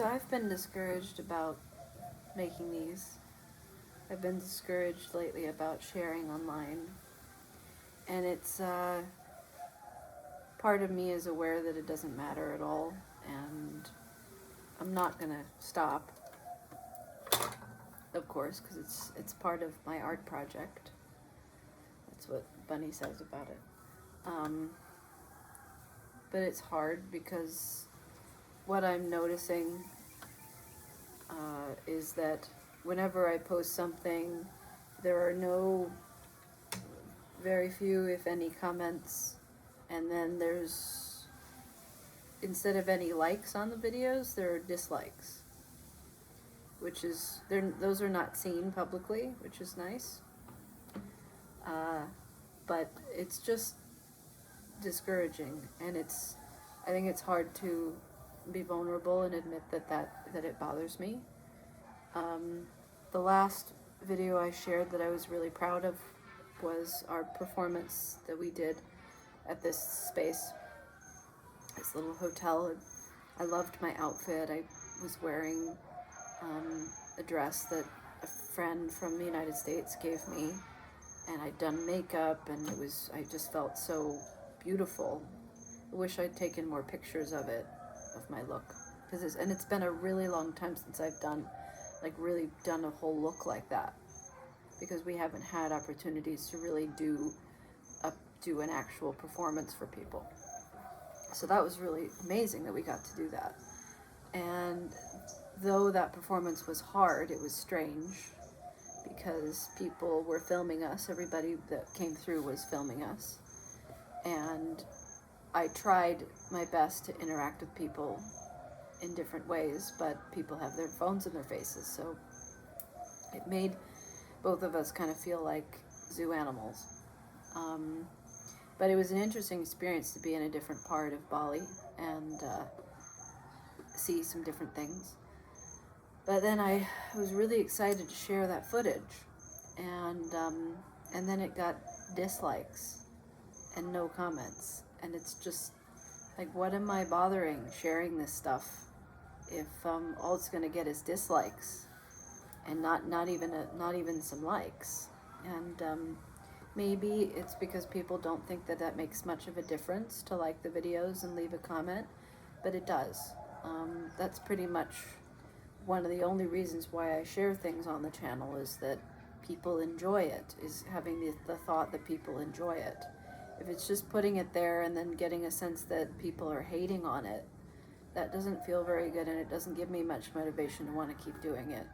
So I've been discouraged about making these. I've been discouraged lately about sharing online. And it's, part of me is aware that it doesn't matter at all. And I'm not going to stop, of course, because it's part of my art project. That's what Bunny says about it. But it's hard because what I'm noticing is that whenever I post something, there are very few, if any, comments, and then there's, instead of any likes on the videos, there are dislikes, which is, those are not seen publicly, which is nice, but it's just discouraging, and I think it's hard to be vulnerable and admit that it bothers me. The last video I shared that I was really proud of was our performance that we did at this space, this little hotel. I loved my outfit. I was wearing a dress that a friend from the United States gave me, and I'd done makeup, and I just felt so beautiful. I wish I'd taken more pictures of it, of my look, and it's been a really long time since I've really done a whole look like that, because we haven't had opportunities to really do an actual performance for people. So that was really amazing that we got to do that. And though that performance was hard, it was strange because people were filming us. Everybody that came through was filming us. And I tried my best to interact with people in different ways, but people have their phones in their faces, so it made both of us kind of feel like zoo animals. But it was an interesting experience to be in a different part of Bali and see some different things. But then I was really excited to share that footage, and then it got dislikes and no comments, and it's just like, what am I bothering sharing this stuff if all it's going to get is dislikes and not even some likes? And maybe it's because people don't think that makes much of a difference to like the videos and leave a comment, but it does. That's pretty much one of the only reasons why I share things on the channel, is that people enjoy it, is having the thought that people enjoy it. If it's just putting it there and then getting a sense that people are hating on it, that doesn't feel very good, and it doesn't give me much motivation to want to keep doing it.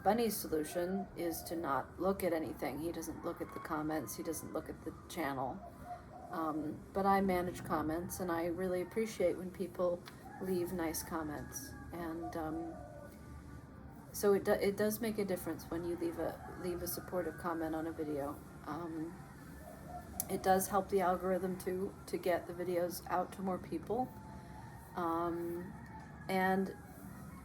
Bunny's solution is to not look at anything. He doesn't look at the comments, he doesn't look at the channel. But I manage comments, and I really appreciate when people leave nice comments. And so it does make a difference when you leave a supportive comment on a video. It does help the algorithm to get the videos out to more people. And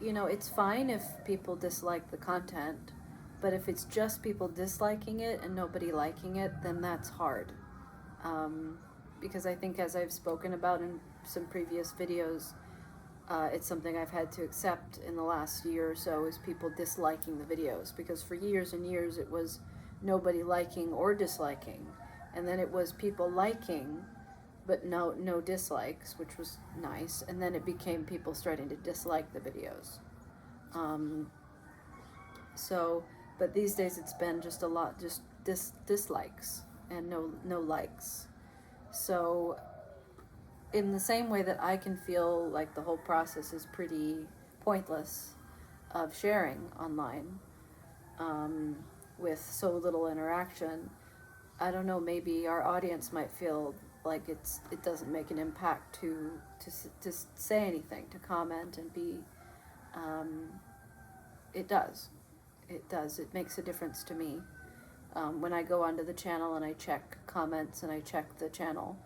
it's fine if people dislike the content, but if it's just people disliking it and nobody liking it, then that's hard. Because I think, as I've spoken about in some previous videos, it's something I've had to accept in the last year or so, is people disliking the videos, because for years and years it was nobody liking or disliking, and then it was people liking but no dislikes, which was nice, and then it became people starting to dislike the videos. But these days it's been just a lot, just dislikes and no likes. So in the same way that I can feel like the whole process is pretty pointless of sharing online, with so little interaction, I don't know, maybe our audience might feel like it doesn't make an impact to say anything, to comment and be, it does. It makes a difference to me. When I go onto the channel and I check comments and I check the channel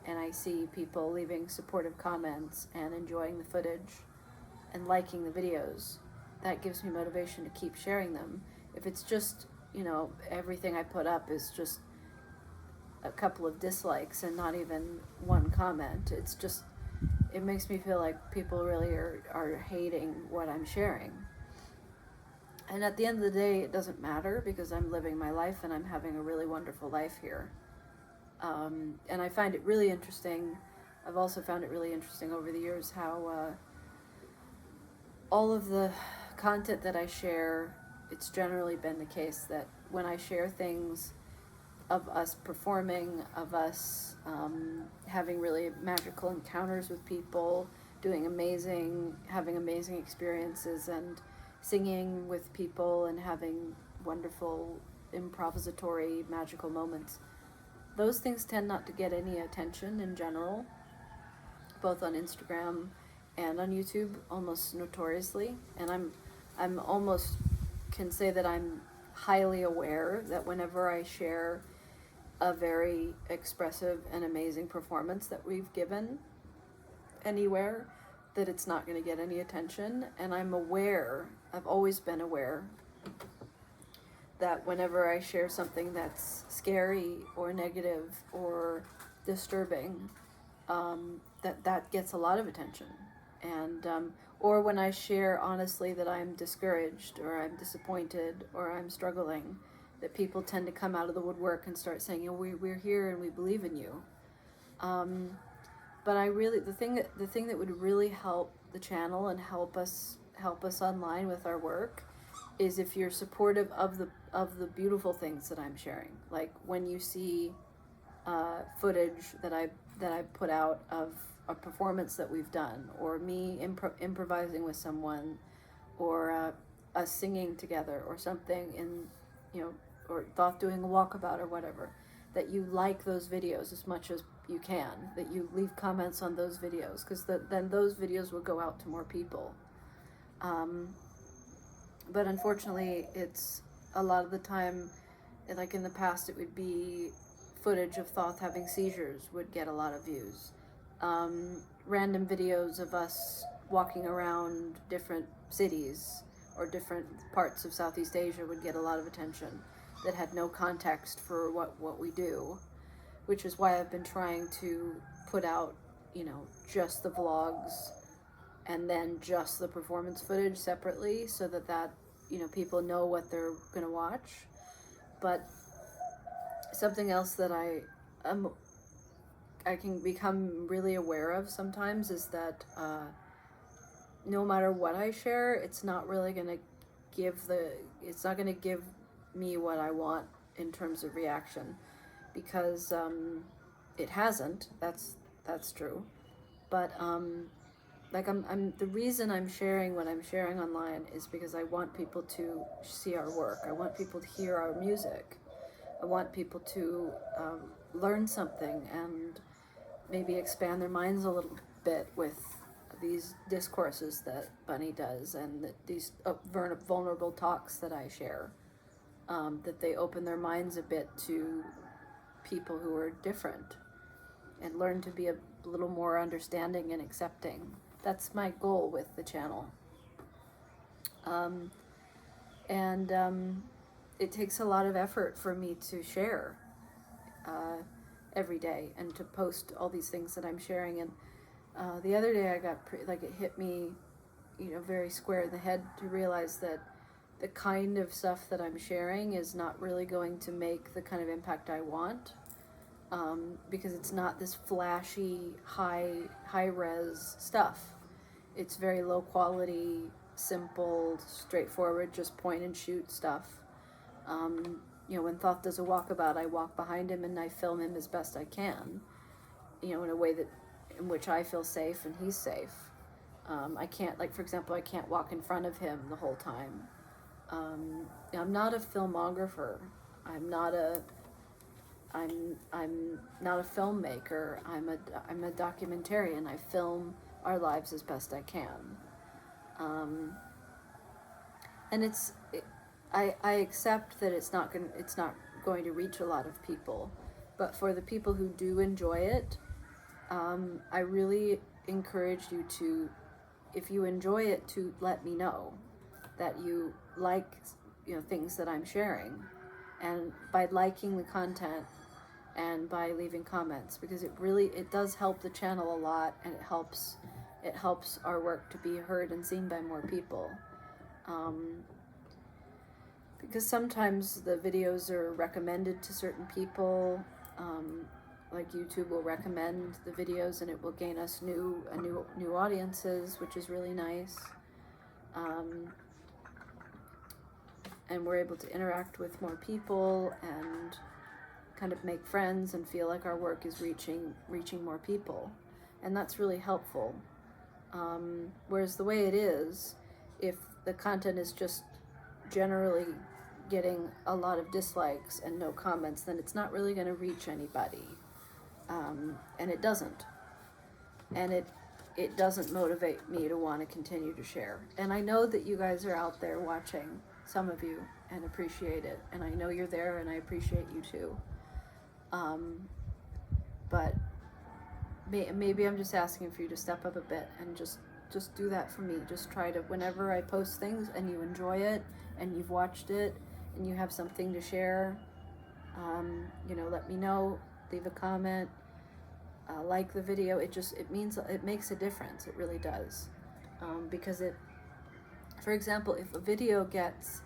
and I see people leaving supportive comments and enjoying the footage and liking the videos, that gives me motivation to keep sharing them. If it's just, everything I put up is just a couple of dislikes and not even one comment, it makes me feel like people really are hating what I'm sharing. And at the end of the day, it doesn't matter because I'm living my life and I'm having a really wonderful life here. And I find it really interesting. I've also found it really interesting over the years how all of the content that I share, it's generally been the case that when I share things of us performing, of us having really magical encounters with people, having amazing experiences, and singing with people and having wonderful improvisatory magical moments, those things tend not to get any attention in general, both on Instagram and on YouTube, almost notoriously. And I'm almost can say that I'm highly aware that whenever I share a very expressive and amazing performance that we've given anywhere, that it's not going to get any attention. And I've always been aware that whenever I share something that's scary or negative or disturbing, that gets a lot of attention. And or when I share honestly that I'm discouraged or I'm disappointed or I'm struggling, that people tend to come out of the woodwork and start saying, we're here and we believe in you. But the thing that would really help the channel and help us online with our work is if you're supportive of the beautiful things that I'm sharing. Like when you see footage that I put out of a performance that we've done, or me improvising with someone, or us singing together, or something or Thoth doing a walkabout or whatever, that you like those videos as much as you can, that you leave comments on those videos, because then those videos will go out to more people. But unfortunately, it's a lot of the time, like in the past, it would be footage of Thoth having seizures would get a lot of views. Random videos of us walking around different cities or different parts of Southeast Asia would get a lot of attention that had no context for what we do, which is why I've been trying to put out, just the vlogs and then just the performance footage separately, so that people know what they're going to watch. But something else that I can become really aware of sometimes is that no matter what I share, it's not really going to give me what I want in terms of reaction, because it hasn't. That's true. But like the reason I'm sharing what I'm sharing online is because I want people to see our work. I want people to hear our music. I want people to learn something and maybe expand their minds a little bit with these discourses that Bunny does, and these vulnerable talks that I share, that they open their minds a bit to people who are different and learn to be a little more understanding and accepting. That's my goal with the channel. And it takes a lot of effort for me to share every day and to post all these things that I'm sharing. And the other day I got it hit me, very square in the head to realize that the kind of stuff that I'm sharing is not really going to make the kind of impact I want, because it's not this flashy, high-res stuff. It's very low quality, simple, straightforward, just point and shoot stuff. When Thoth does a walkabout, I walk behind him and I film him as best I can, in a way in which I feel safe and he's safe. I can't, for example, I can't walk in front of him the whole time. I'm not a filmographer. I'm not a filmmaker. I'm a documentarian. I film our lives as best I can. And I accept that it's not going to reach a lot of people, but for the people who do enjoy it, I really encourage you to, if you enjoy it, to let me know that you like things that I'm sharing. And by liking the content, and by leaving comments, because it does help the channel a lot, and it helps our work to be heard and seen by more people. Because sometimes the videos are recommended to certain people, like YouTube will recommend the videos, and it will gain us new audiences, which is really nice. And we're able to interact with more people and kind of make friends and feel like our work is reaching more people, and that's really helpful. Whereas the way it is, if the content is just generally getting a lot of dislikes and no comments, then it's not really going to reach anybody, and it doesn't, and it doesn't motivate me to want to continue to share. And I know that you guys are out there watching, some of you, and appreciate it, and I know you're there, and I appreciate you too. But maybe I'm just asking for you to step up a bit and just do that for me. Just try to, whenever I post things and you enjoy it and you've watched it and you have something to share, let me know, leave a comment, like the video. It makes a difference. It really does. Because for example, if a video gets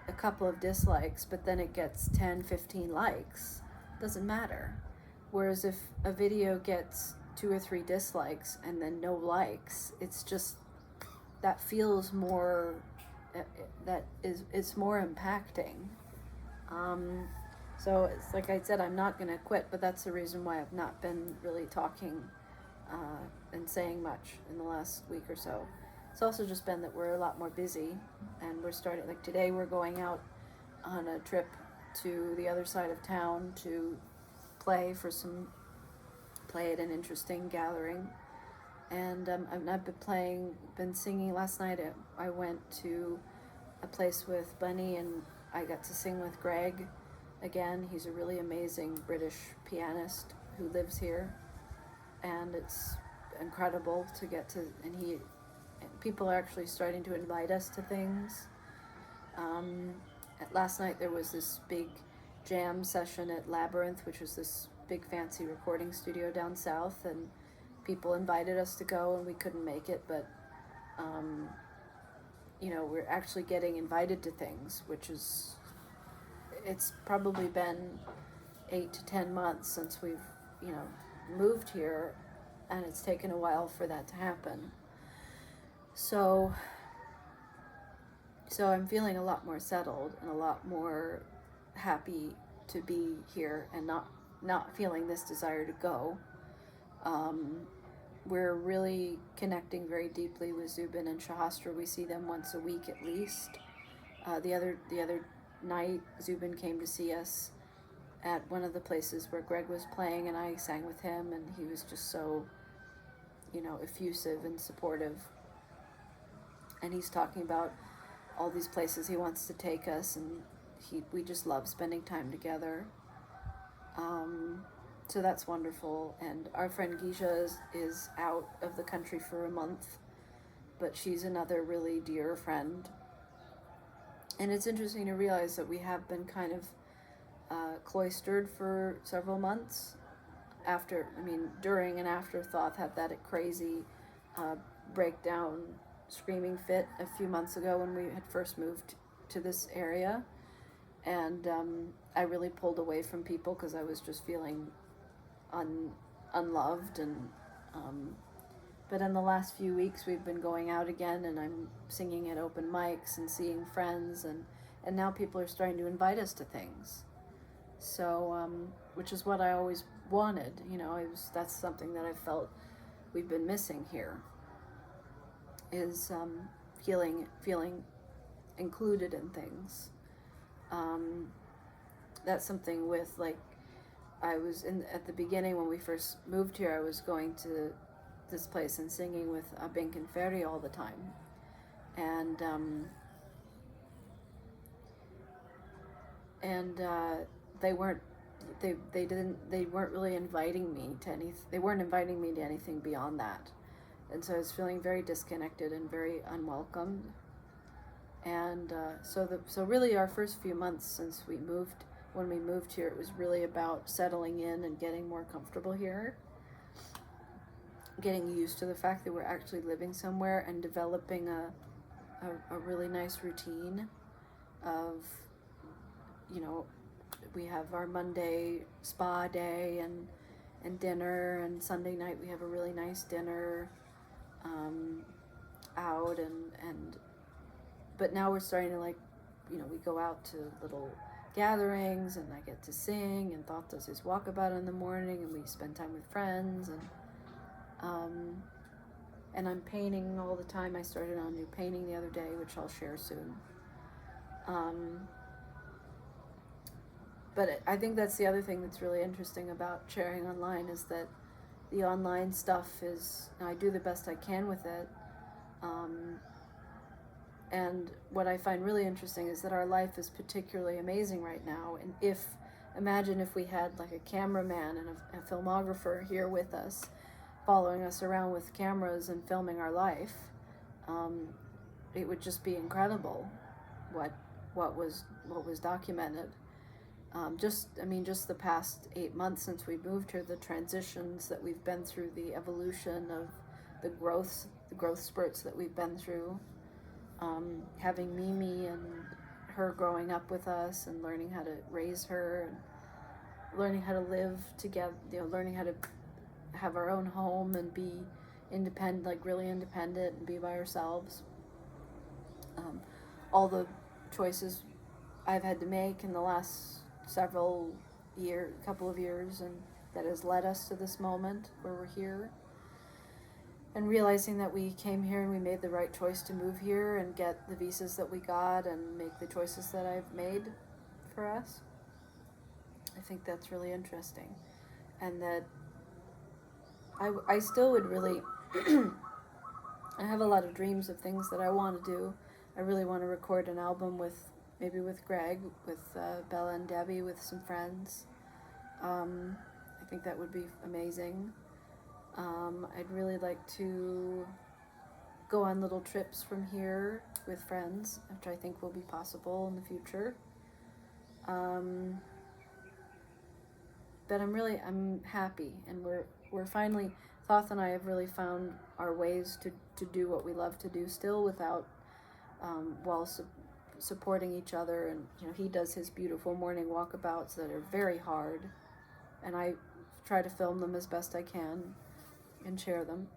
a couple of dislikes, but then it gets 10, 15 likes, doesn't matter. Whereas if a video gets 2 or 3 dislikes and then no likes, it's just, that feels more, it's more impacting. So it's like I said, I'm not going to quit, but that's the reason why I've not been really talking and saying much in the last week or so. It's also just been that we're a lot more busy, and we're starting, like today we're going out on a trip to the other side of town to play at an interesting gathering. And I've been singing. Last night I went to a place with Bunny, and I got to sing with Greg again. He's a really amazing British pianist who lives here, and it's incredible to get to, and people are actually starting to invite us to things. Last night there was this big jam session at Labyrinth, which was this big fancy recording studio down south, and people invited us to go, and we couldn't make it, but we're actually getting invited to things, which is, it's probably been 8 to 10 months since we've moved here, and it's taken a while for that to happen. So I'm feeling a lot more settled and a lot more happy to be here, and not feeling this desire to go. We're really connecting very deeply with Zubin and Shahastra. We see them once a week at least. The other night, Zubin came to see us at one of the places where Greg was playing, and I sang with him, and he was just so, effusive and supportive. And he's talking about all these places he wants to take us, and we just love spending time together. So that's wonderful. And our friend Gisha is out of the country for a month, but she's another really dear friend. And it's interesting to realize that we have been kind of cloistered for several months during and after Thoth had that crazy breakdown screaming fit a few months ago when we had first moved to this area. And I really pulled away from people because I was just feeling unloved. And but in the last few weeks we've been going out again, and I'm singing at open mics and seeing friends, and now people are starting to invite us to things. So which is what I always wanted. That's something that I felt we've been missing here, is feeling included in things. That's something with, like, I was at the beginning when we first moved here, I was going to this place and singing with Bink and Ferry all the time, and they weren't really inviting me to anything. They weren't inviting me to anything beyond that, and so I was feeling very disconnected and very unwelcomed. And so really our first few months since we moved when we moved here, it was really about settling in and getting more comfortable here, getting used to the fact that we're actually living somewhere and developing a really nice routine of, you know, we have our Monday spa day and dinner, and Sunday night we have a really nice dinner out, and but now we're starting to, like, you know, we go out to little gatherings, and I get to sing, and Thoth does his walkabout in the morning, and we spend time with friends, and I'm painting all the time. I started on a new painting the other day, which I'll share soon. But I think that's the other thing that's really interesting about sharing online, is that the online stuff is, I do the best I can with it. And what I find really interesting is that our life is particularly amazing right now. And imagine if we had like a cameraman and a filmographer here with us, following us around with cameras and filming our life. It would just be incredible what was documented. Just the past 8 months since we moved here, the transitions that we've been through, the evolution of the growth spurts that we've been through, having Mimi and her growing up with us and learning how to raise her and learning how to live together, you know, learning how to have our own home and be independent, like really independent, and be by ourselves. All the choices I've had to make in the last couple of years, and that has led us to this moment where we're here, and realizing that we came here and we made the right choice to move here and get the visas that we got and make the choices that I've made for us. I think that's really interesting, and that I still would really I have a lot of dreams of things that I want to do. I really want to record an album maybe with Greg, with Bella and Debbie, with some friends. I think that would be amazing. I'd really like to go on little trips from here with friends, which I think will be possible in the future. But I'm happy, and we're finally, Thoth and I have really found our ways to do what we love to do still, without while supporting each other. And you know, he does his beautiful morning walkabouts that are very hard, and I try to film them as best I can and share them.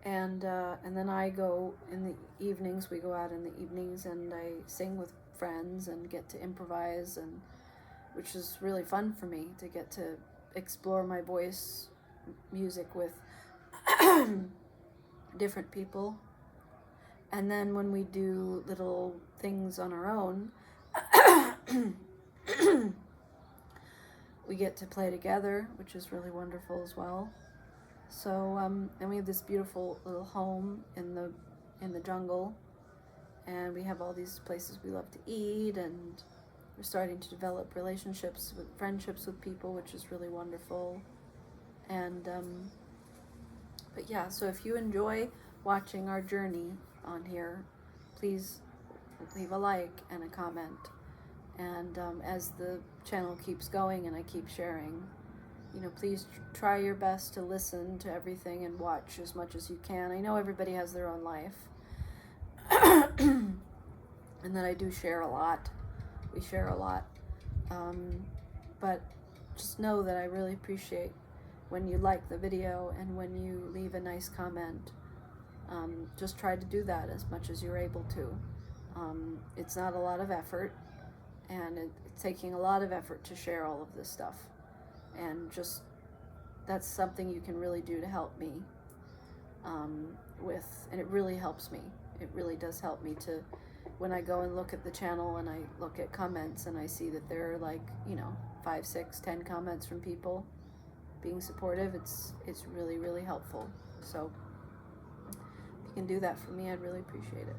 And then I go in the evenings. We go out in the evenings, and I sing with friends and get to improvise, and which is really fun for me, to get to explore my voice music with different people. And then when we do little things on our own, we get to play together, which is really wonderful as well. So and we have this beautiful little home in the jungle, and we have all these places we love to eat, and we're starting to develop friendships with people, which is really wonderful. And but yeah, so if you enjoy watching our journey on here, please leave a like and a comment. And as the channel keeps going and I keep sharing, you know, please try your best to listen to everything and watch as much as you can. I know everybody has their own life, and that I do share a lot. We share a lot, but just know that I really appreciate when you like the video and when you leave a nice comment. Just try to do that as much as you're able to. It's not a lot of effort, and it's taking a lot of effort to share all of this stuff, and just that's something you can really do to help me and it really helps me. It really does help me to, when I go and look at the channel and I look at comments and I see that there are, like, you know, 5, 6, 10 comments from people being supportive, it's really, really helpful. So if you can do that for me, I'd really appreciate it.